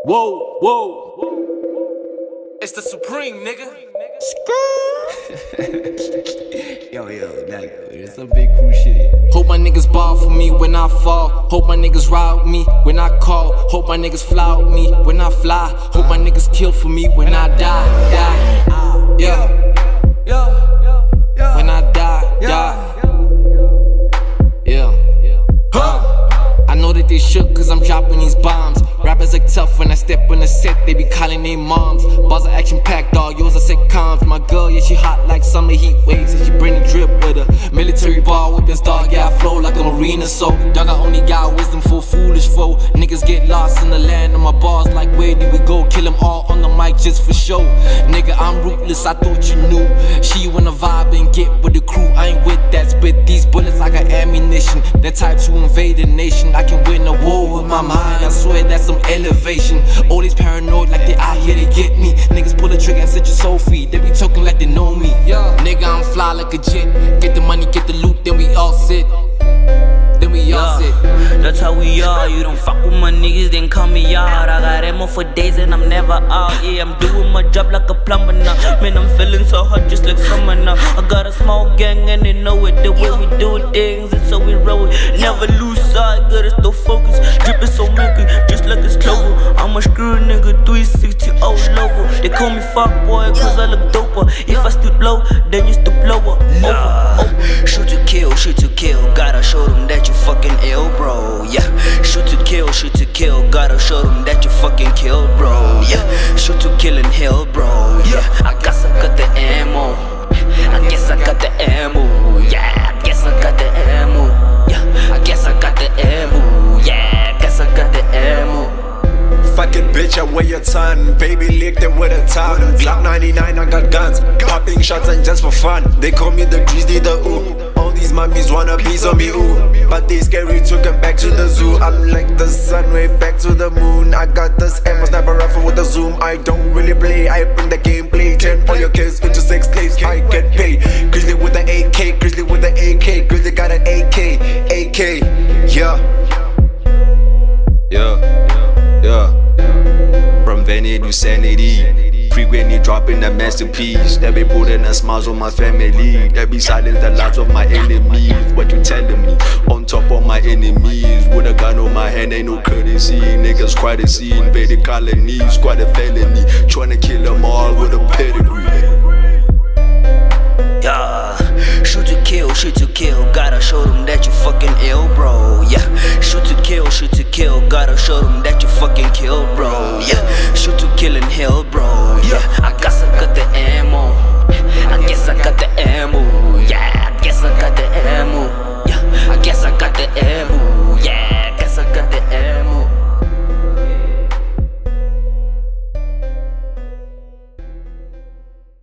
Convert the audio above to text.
Whoa, whoa. It's the Supreme, nigga. Yo, like, it's some big cool shit. Hope my niggas ball for me when I fall. Hope my niggas ride with me when I call. Hope my niggas fly with me when I fly. Hope my niggas kill for me when I die. Yeah. When I die. Yeah. I know that they shook cause I'm dropping these bombs. Rappers act tough when I step on the set, they be calling they moms. Bars are action packed, dog, yours are sitcoms. My girl, yeah, she hot like summer heat waves, and she bring the drip with her. Military ball whippings, dog, yeah, I flow like a marina, so dog, I only got wisdom for a foolish foe. Niggas get lost in the land of my bars, like where did we go? Kill them all on the mic just for show. Nigga, I'm ruthless, I thought you knew. She wanna vibe and get with the crew, I ain't with that. Spit these bullets, I got ammunition. That type to invade a nation, I can win a war with my mind, I swear that's some elevation. All these paranoid like they out here to get me. Niggas pull a trigger and set your soul free. They be talking like they know me. Nigga, I'm fly like a jet. Get the money, get the loot, then we all sit. Then we all sit. That's how we are. You don't fuck with my niggas, then call me out. I got ammo for days and I'm never out. Yeah, I'm doing my job like a plumber now. Man, I'm feeling so hot just like summer now. I got a small gang and they know it. The way we do things, it's so we roll it. Never lose sight, gotta still focus. Dripping so milky, just like it's clover. I'm a screw nigga, 360 all over. They call me fuck boy cause I look doper. If I stoop low, then you stoop lower. Over. Shoot to kill, shoot to kill. Gotta show them that you fucking ill, bro. Yeah. Shoot to kill, shoot to kill. Gotta show them that you fucking killed, bro. Yeah. Shoot to kill and heal, bro. Yeah. I guess I got the ammo. I guess I got the ammo. Yeah. I guess I got the ammo. Yeah. I guess I got the ammo. Yeah. I guess I got the ammo. Fucking bitch, I weigh a ton. Baby licked it with a tongue. Glock 99, I got guns. Popping shots and just for fun. They call me the grizzly, the ooh. All these mummies wanna piece of me, ooh. But they scary, took them back to the zoo. I'm like the sun, way back to the moon. I got this ammo sniper rifle with a zoom. I don't really play, I bring the gameplay. Turn all your kids into sex slaves, I get paid. Grizzly with the AK, grizzly with the AK. Grizzly got an AK, Yeah. From vanity to sanity, frequently dropping a masterpiece. That be putting a smiles on my family. That be silence the lives of my enemies. What you telling me? On top of my enemies, with a gun on my hand, ain't no courtesy. Niggas quite a scene, invaded colonies, quite a felony. Tryna kill them all with a pedigree. Yeah. Shoot to kill, shoot to kill. Gotta show them that you fucking ill, bro. Yeah. Shoot to kill, shoot to kill. Gotta show them that you fucking killed, bro. Yeah. Shoot to kill and heal, bro. Yeah.